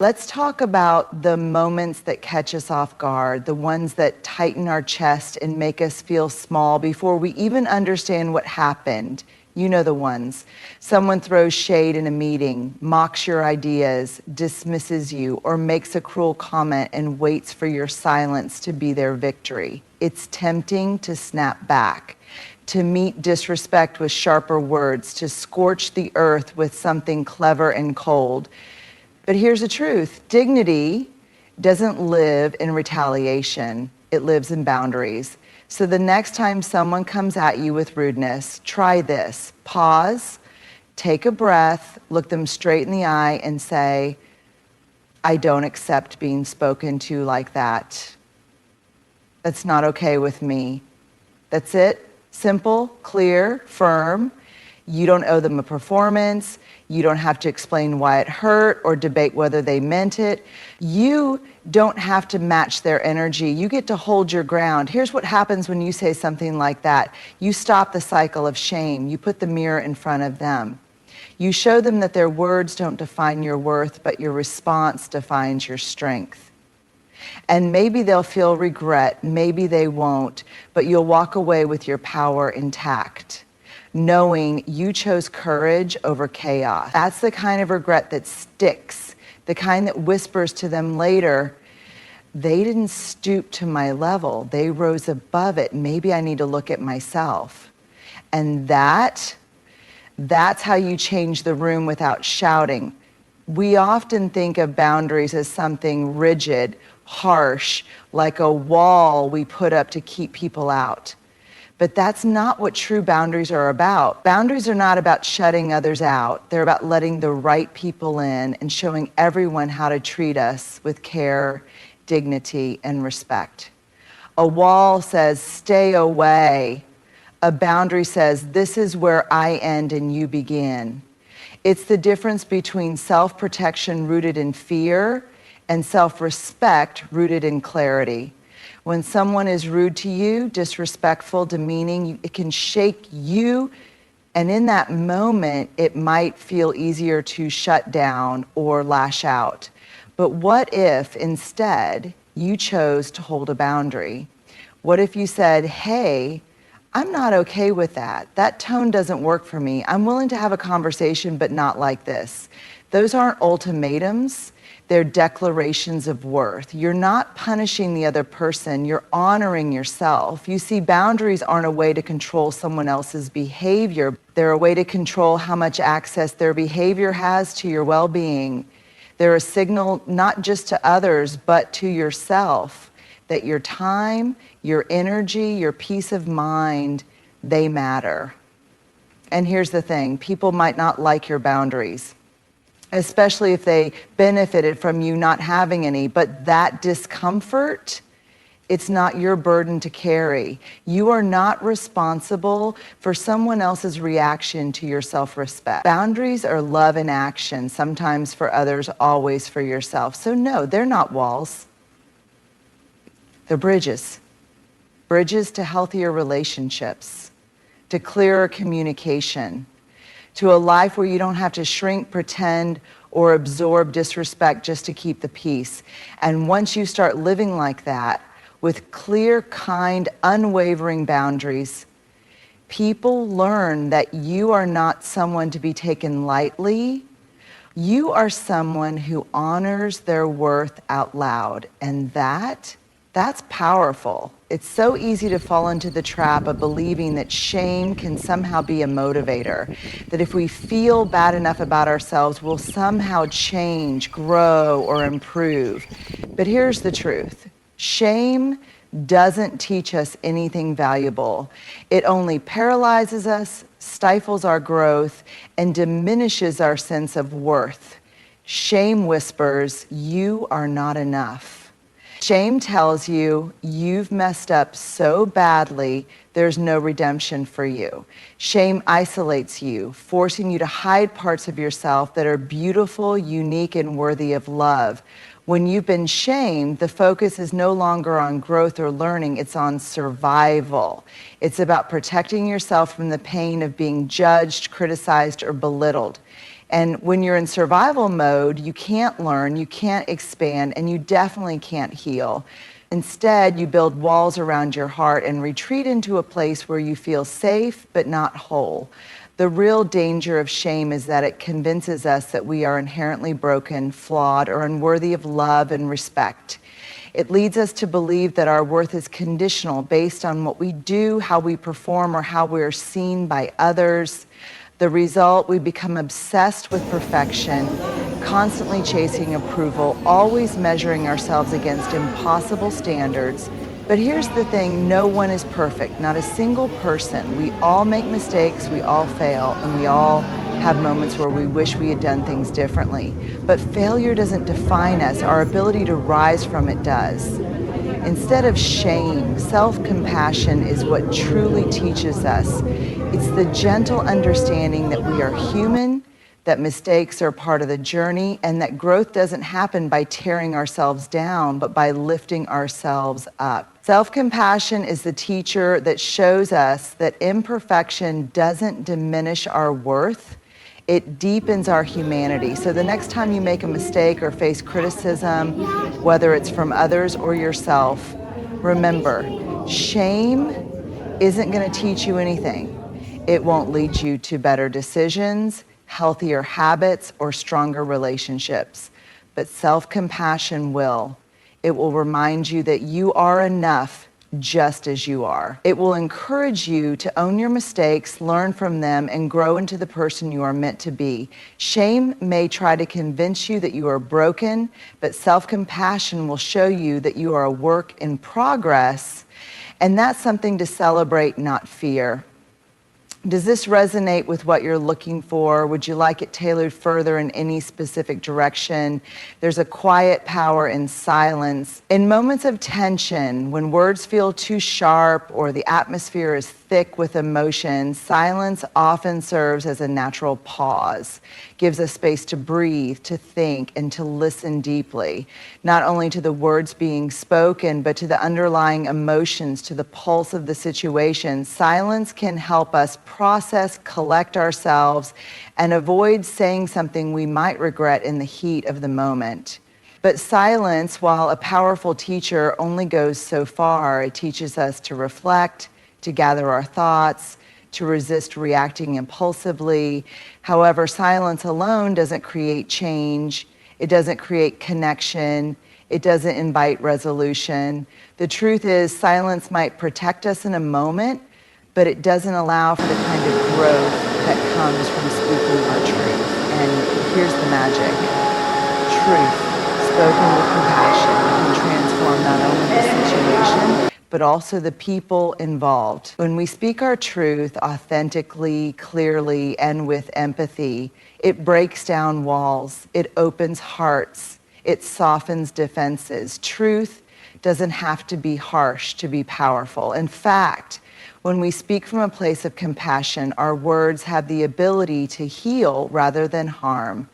Let's talk about the moments that catch us off guard, the ones that tighten our chest and make us feel small before we even understand what happened. You know the ones. Someone throws shade in a meeting, mocks your ideas, dismisses you, or makes a cruel comment and waits for your silence to be their victory. It's tempting to snap back, to meet disrespect with sharper words, to scorch the earth with something clever and cold. But here's the truth. Dignity doesn't live in retaliation. It lives in boundaries. So the next time someone comes at you with rudeness, try this. Pause, take a breath, look them straight in the eye and say, I don't accept being spoken to like that. That's not okay with me. That's it. Simple, clear, firm. You don't owe them a performance. You don't have to explain why it hurt or debate whether they meant it. You don't have to match their energy. You get to hold your ground. Here's what happens when you say something like that. You stop the cycle of shame. You put the mirror in front of them. You show them that their words don't define your worth, but your response defines your strength. And maybe they'll feel regret, maybe they won't, but you'll walk away with your power intact, knowing you chose courage over chaos. That's the kind of regret that sticks, the kind that whispers to them later, they didn't stoop to my level, they rose above it, maybe I need to look at myself. And that's how you change the room without shouting. We often think of boundaries as something rigid, harsh, like a wall we put up to keep people out. But that's not what true boundaries are about. Boundaries are not about shutting others out. They're about letting the right people in and showing everyone how to treat us with care, dignity, and respect. A wall says, stay away. A boundary says, this is where I end and you begin. It's the difference between self-protection rooted in fear and self-respect rooted in clarity. When someone is rude to you, disrespectful, demeaning, it can shake you. And in that moment, it might feel easier to shut down or lash out. But what if instead you chose to hold a boundary? What if you said, hey, I'm not okay with that. That tone doesn't work for me. I'm willing to have a conversation, but not like this. Those aren't ultimatums. They're declarations of worth. You're not punishing the other person, you're honoring yourself. You see, boundaries aren't a way to control someone else's behavior. They're a way to control how much access their behavior has to your well-being. They're a signal not just to others, but to yourself, that your time, your energy, your peace of mind, they matter. And here's the thing, people might not like your boundaries, especially if they benefited from you not having any, but that discomfort, it's not your burden to carry. You are not responsible for someone else's reaction to your self-respect. Boundaries are love in action, sometimes for others, always for yourself. So no, they're not walls. They're bridges. Bridges to healthier relationships, to clearer communication, to a life where you don't have to shrink, pretend, or absorb disrespect just to keep the peace. And once you start living like that, with clear, kind, unwavering boundaries, people learn that you are not someone to be taken lightly. You are someone who honors their worth out loud. And that's powerful. It's so easy to fall into the trap of believing that shame can somehow be a motivator, that if we feel bad enough about ourselves, we'll somehow change, grow, or improve. But here's the truth. Shame doesn't teach us anything valuable. It only paralyzes us, stifles our growth, and diminishes our sense of worth. Shame whispers, you are not enough. Shame tells you you've messed up so badly, there's no redemption for you. Shame isolates you, forcing you to hide parts of yourself that are beautiful, unique, and worthy of love. When you've been shamed, the focus is no longer on growth or learning, it's on survival. It's about protecting yourself from the pain of being judged, criticized, or belittled. And when you're in survival mode, you can't learn, you can't expand, and you definitely can't heal. Instead, you build walls around your heart and retreat into a place where you feel safe but not whole. The real danger of shame is that it convinces us that we are inherently broken, flawed, or unworthy of love and respect. It leads us to believe that our worth is conditional based on what we do, how we perform, or how we are seen by others. The result, we become obsessed with perfection, constantly chasing approval, always measuring ourselves against impossible standards. But here's the thing, no one is perfect, not a single person. We all make mistakes, we all fail, and we all have moments where we wish we had done things differently. But failure doesn't define us, our ability to rise from it does. Instead of shame, self-compassion is what truly teaches us. It's the gentle understanding that we are human, that mistakes are part of the journey, and that growth doesn't happen by tearing ourselves down, but by lifting ourselves up. Self-compassion is the teacher that shows us that imperfection doesn't diminish our worth, it deepens our humanity. So the next time you make a mistake or face criticism, whether it's from others or yourself, remember, shame isn't going to teach you anything. It won't lead you to better decisions, healthier habits, or stronger relationships. But self-compassion will. It will remind you that you are enough just as you are. It will encourage you to own your mistakes, learn from them, and grow into the person you are meant to be. Shame may try to convince you that you are broken, but self-compassion will show you that you are a work in progress, and that's something to celebrate, not fear. Does this resonate with what you're looking for? Would you like it tailored further in any specific direction? There's a quiet power in silence. In moments of tension, when words feel too sharp or the atmosphere is thick with emotion, silence often serves as a natural pause, gives us space to breathe, to think, and to listen deeply, not only to the words being spoken, but to the underlying emotions, to the pulse of the situation. Silence can help us process, collect ourselves, and avoid saying something we might regret in the heat of the moment. But silence, while a powerful teacher, only goes so far. It teaches us to reflect, to gather our thoughts, to resist reacting impulsively. However, silence alone doesn't create change. It doesn't create connection. It doesn't invite resolution. The truth is, silence might protect us in a moment, but it doesn't allow for the kind of growth that comes from speaking our truth. And here's the magic. Truth, spoken with compassion, can transform not only the situation, but also the people involved. When we speak our truth authentically, clearly, and with empathy, it breaks down walls, it opens hearts, it softens defenses. Truth doesn't have to be harsh to be powerful. In fact, when we speak from a place of compassion, our words have the ability to heal rather than harm.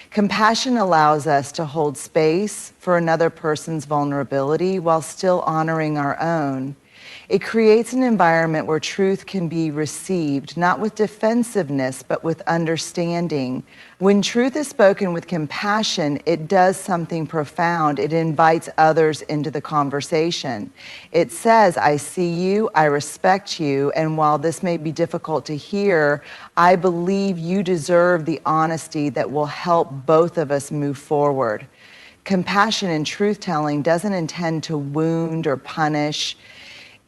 Compassion allows us to hold space for another person's vulnerability while still honoring our own. It creates an environment where truth can be received, not with defensiveness, but with understanding. When truth is spoken with compassion, it does something profound. It invites others into the conversation. It says, I see you, I respect you, and while this may be difficult to hear, I believe you deserve the honesty that will help both of us move forward. Compassion in truth-telling doesn't intend to wound or punish.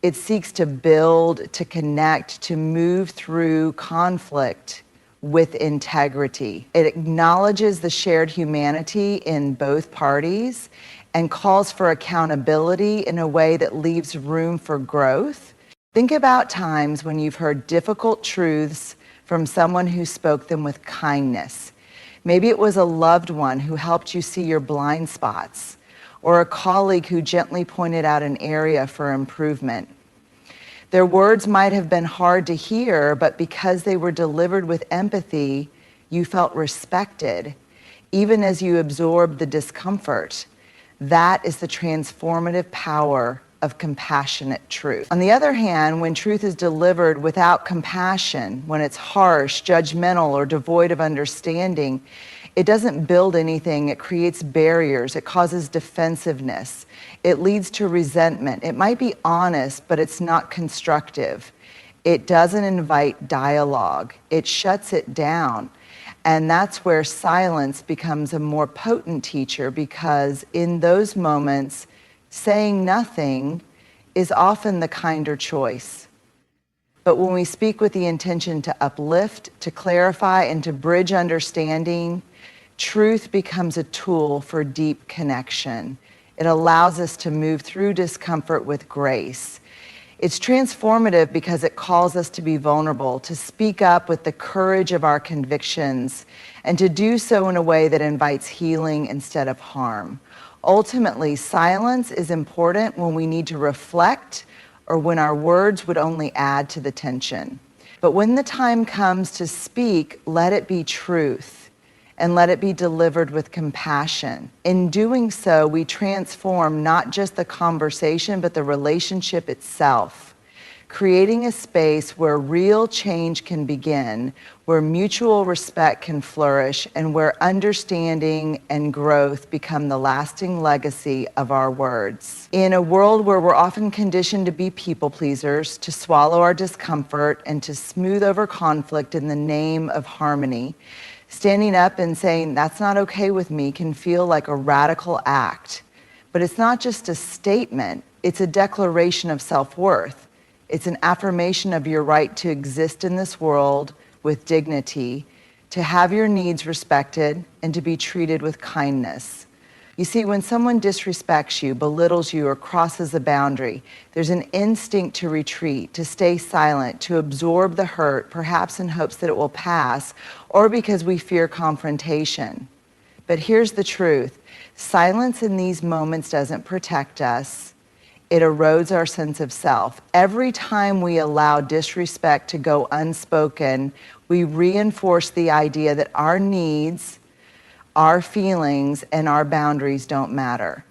It seeks to build, to connect, to move through conflict with integrity. It acknowledges the shared humanity in both parties and calls for accountability in a way that leaves room for growth. Think about times when you've heard difficult truths from someone who spoke them with kindness. Maybe it was a loved one who helped you see your blind spots, or a colleague who gently pointed out an area for improvement. Their words might have been hard to hear, but because they were delivered with empathy, you felt respected, even as you absorbed the discomfort. That is the transformative power of compassionate truth. On the other hand, when truth is delivered without compassion, when it's harsh, judgmental, or devoid of understanding, it doesn't build anything. It creates barriers. It causes defensiveness. It leads to resentment. It might be honest, but it's not constructive. It doesn't invite dialogue. It shuts it down. And that's where silence becomes a more potent teacher, because in those moments, saying nothing is often the kinder choice. But when we speak with the intention to uplift, to clarify, and to bridge understanding, truth becomes a tool for deep connection. It allows us to move through discomfort with grace. It's transformative because it calls us to be vulnerable, to speak up with the courage of our convictions, and to do so in a way that invites healing instead of harm. Ultimately, silence is important when we need to reflect or when our words would only add to the tension. But when the time comes to speak, let it be truth, and let it be delivered with compassion. In doing so, we transform not just the conversation, but the relationship itself, creating a space where real change can begin, where mutual respect can flourish, and where understanding and growth become the lasting legacy of our words. In a world where we're often conditioned to be people pleasers, to swallow our discomfort, and to smooth over conflict in the name of harmony, standing up and saying, "That's not okay with me," can feel like a radical act. But it's not just a statement, it's a declaration of self-worth. It's an affirmation of your right to exist in this world with dignity, to have your needs respected, and to be treated with kindness. You see, when someone disrespects you, belittles you, or crosses a boundary, there's an instinct to retreat, to stay silent, to absorb the hurt, perhaps in hopes that it will pass, or because we fear confrontation. But here's the truth. Silence in these moments doesn't protect us. It erodes our sense of self. Every time we allow disrespect to go unspoken, we reinforce the idea that our needs, our feelings, and our boundaries don't matter.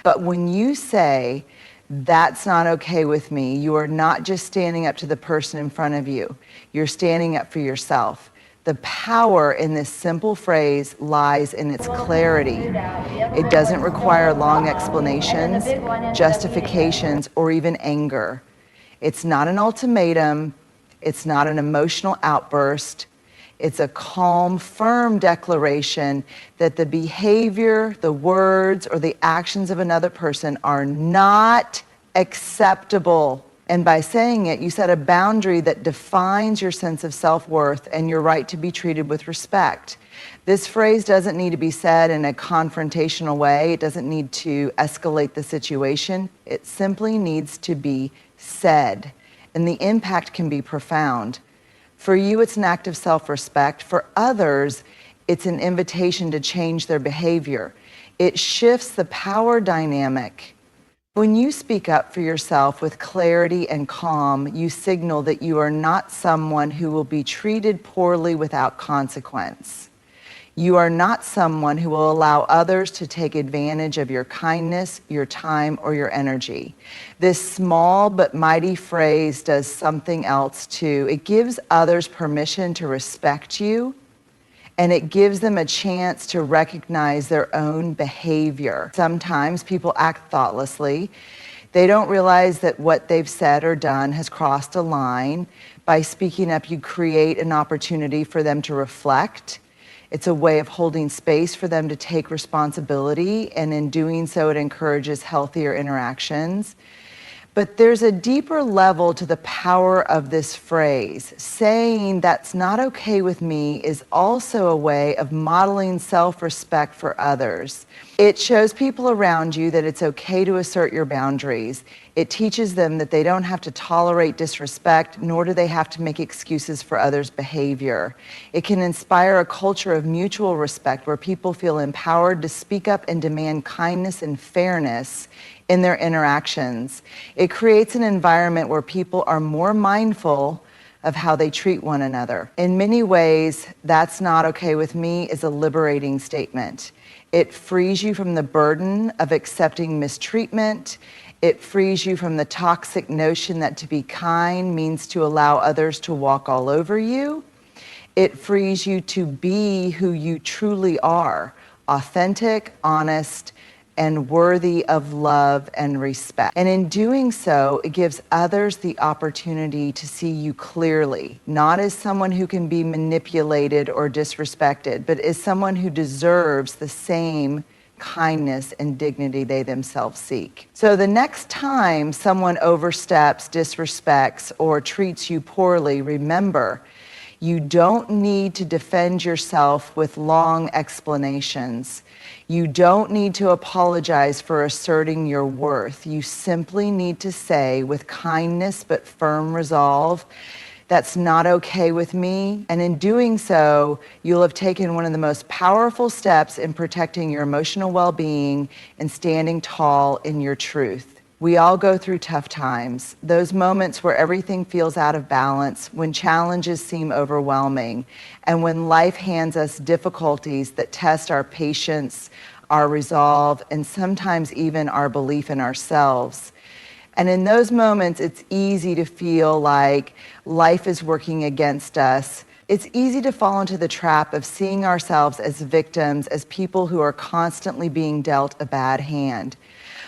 But when you say, "That's not okay with me," you are not just standing up to the person in front of you. You're standing up for yourself. The power in this simple phrase lies in its clarity. It doesn't require long explanations, justifications, or even anger. It's not an ultimatum. It's not an emotional outburst. It's a calm, firm declaration that the behavior, the words, or the actions of another person are not acceptable. And by saying it, you set a boundary that defines your sense of self-worth and your right to be treated with respect. This phrase doesn't need to be said in a confrontational way. It doesn't need to escalate the situation. It simply needs to be said, and the impact can be profound. For you, it's an act of self-respect. For others, it's an invitation to change their behavior. It shifts the power dynamic. When you speak up for yourself with clarity and calm, you signal that you are not someone who will be treated poorly without consequence. You are not someone who will allow others to take advantage of your kindness, your time, or your energy. This small but mighty phrase does something else too. It gives others permission to respect you, and it gives them a chance to recognize their own behavior. Sometimes people act thoughtlessly. They don't realize that what they've said or done has crossed a line. By speaking up, you create an opportunity for them to reflect. It's a way of holding space for them to take responsibility, and in doing so, it encourages healthier interactions. But there's a deeper level to the power of this phrase. Saying "that's not okay with me" is also a way of modeling self-respect for others. It shows people around you that it's okay to assert your boundaries. It teaches them that they don't have to tolerate disrespect, nor do they have to make excuses for others' behavior. It can inspire a culture of mutual respect where people feel empowered to speak up and demand kindness and fairness in their interactions. It creates an environment where people are more mindful of how they treat one another. In many ways, "that's not okay with me" is a liberating statement. It frees you from the burden of accepting mistreatment, It frees you from the toxic notion that to be kind means to allow others to walk all over you. It frees you to be who you truly are, authentic, honest, and worthy of love and respect. And in doing so, it gives others the opportunity to see you clearly, not as someone who can be manipulated or disrespected, but as someone who deserves the same kindness and dignity they themselves seek. So the next time someone oversteps, disrespects, or treats you poorly, remember, you don't need to defend yourself with long explanations. You don't need to apologize for asserting your worth. You simply need to say with kindness but firm resolve, "That's not okay with me." And in doing so, you'll have taken one of the most powerful steps in protecting your emotional well-being and standing tall in your truth. We all go through tough times, those moments where everything feels out of balance, when challenges seem overwhelming, and when life hands us difficulties that test our patience, our resolve, and sometimes even our belief in ourselves. And in those moments, it's easy to feel like life is working against us. It's easy to fall into the trap of seeing ourselves as victims, as people who are constantly being dealt a bad hand.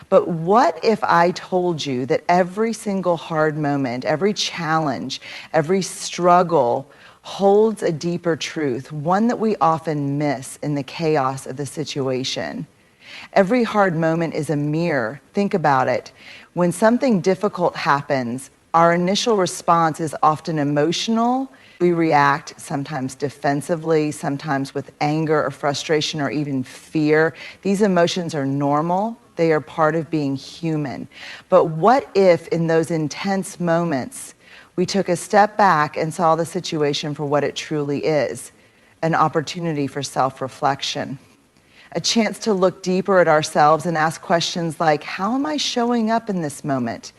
But what if I told you that every single hard moment, every challenge, every struggle holds a deeper truth, one that we often miss in the chaos of the situation? Every hard moment is a mirror. Think about it. When something difficult happens, our initial response is often emotional. We react sometimes defensively, sometimes with anger or frustration or even fear. These emotions are normal. They are part of being human. But what if in those intense moments, we took a step back and saw the situation for what it truly is, an opportunity for self-reflection, a chance to look deeper at ourselves and ask questions like, how am I showing up in this moment?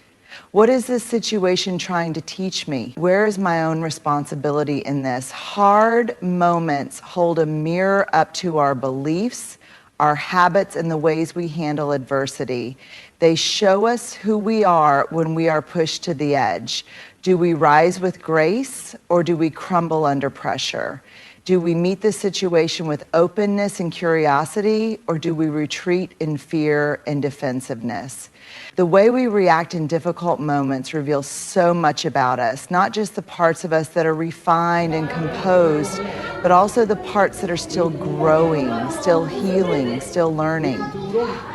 What is this situation trying to teach me? Where is my own responsibility in this? Hard moments hold a mirror up to our beliefs, our habits, and the ways we handle adversity. They show us who we are when we are pushed to the edge. Do we rise with grace or do we crumble under pressure? Do we meet the situation with openness and curiosity, or do we retreat in fear and defensiveness? The way we react in difficult moments reveals so much about us, not just the parts of us that are refined and composed, but also the parts that are still growing, still healing, still learning.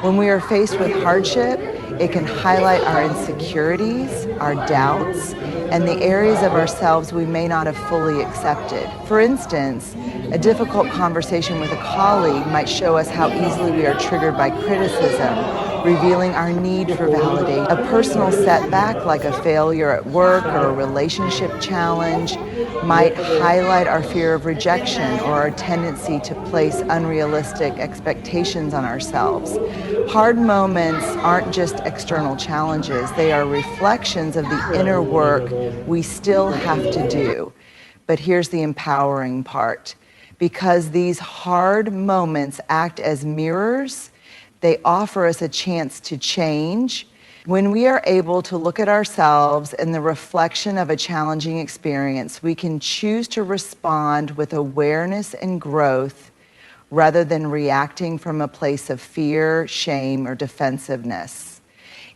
When we are faced with hardship, it can highlight our insecurities, our doubts, and the areas of ourselves we may not have fully accepted. For instance, a difficult conversation with a colleague might show us how easily we are triggered by criticism, revealing our need for validation. A personal setback, like a failure at work or a relationship challenge, might highlight our fear of rejection or our tendency to place unrealistic expectations on ourselves. Hard moments aren't just external challenges, they are reflections of the inner work we still have to do. But here's the empowering part. Because these hard moments act as mirrors, they offer us a chance to change. When we are able to look at ourselves in the reflection of a challenging experience, we can choose to respond with awareness and growth rather than reacting from a place of fear, shame, or defensiveness.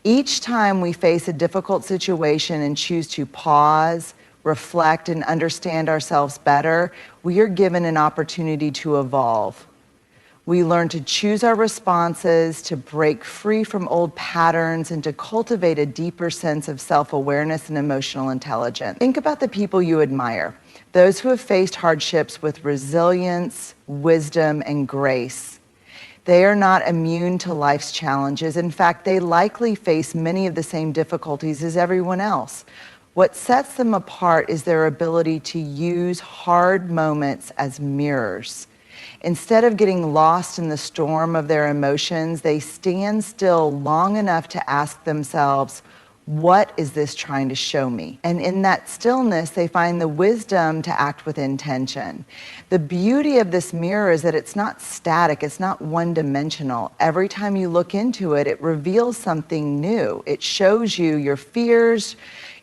Each time we face a difficult situation and choose to pause, reflect, and understand ourselves better, we are given an opportunity to evolve. We learn to choose our responses, to break free from old patterns, and to cultivate a deeper sense of self-awareness and emotional intelligence. Think about the people you admire, those who have faced hardships with resilience, wisdom, and grace. They are not immune to life's challenges. In fact, they likely face many of the same difficulties as everyone else. What sets them apart is their ability to use hard moments as mirrors. Instead of getting lost in the storm of their emotions, they stand still long enough to ask themselves, What is this trying to show me? And in that stillness, they find the wisdom to act with intention. The beauty of this mirror is that it's not static, it's not one-dimensional. Every time you look into it, it reveals something new. It shows you your fears,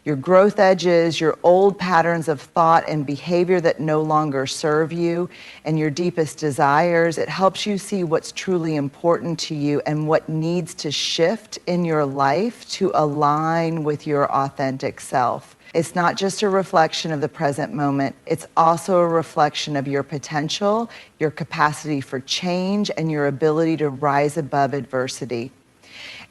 your growth edges, your old patterns of thought and behavior that no longer serve you, and your deepest desires. It helps you see what's truly important to you and what needs to shift in your life to align with your authentic self. It's not just a reflection of the present moment, it's also a reflection of your potential, your capacity for change, and your ability to rise above adversity.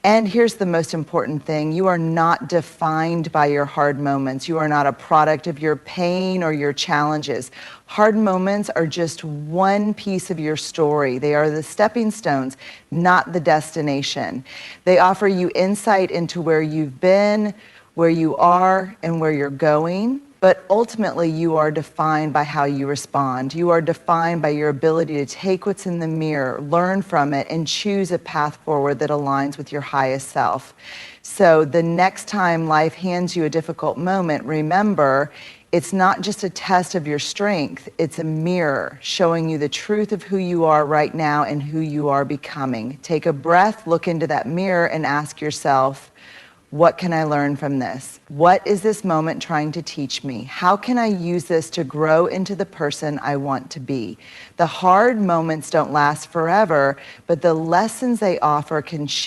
And here's the most important thing. You are not defined by your hard moments. You are not a product of your pain or your challenges. Hard moments are just one piece of your story. They are the stepping stones, not the destination. They offer you insight into where you've been, where you are, and where you're going. But ultimately, you are defined by how you respond. You are defined by your ability to take what's in the mirror, learn from it, and choose a path forward that aligns with your highest self. So the next time life hands you a difficult moment, remember, it's not just a test of your strength, it's a mirror showing you the truth of who you are right now and who you are becoming. Take a breath, look into that mirror, and ask yourself, what can I learn from this? What is this moment trying to teach me? How can I use this to grow into the person I want to be? The hard moments don't last forever, but the lessons they offer can shape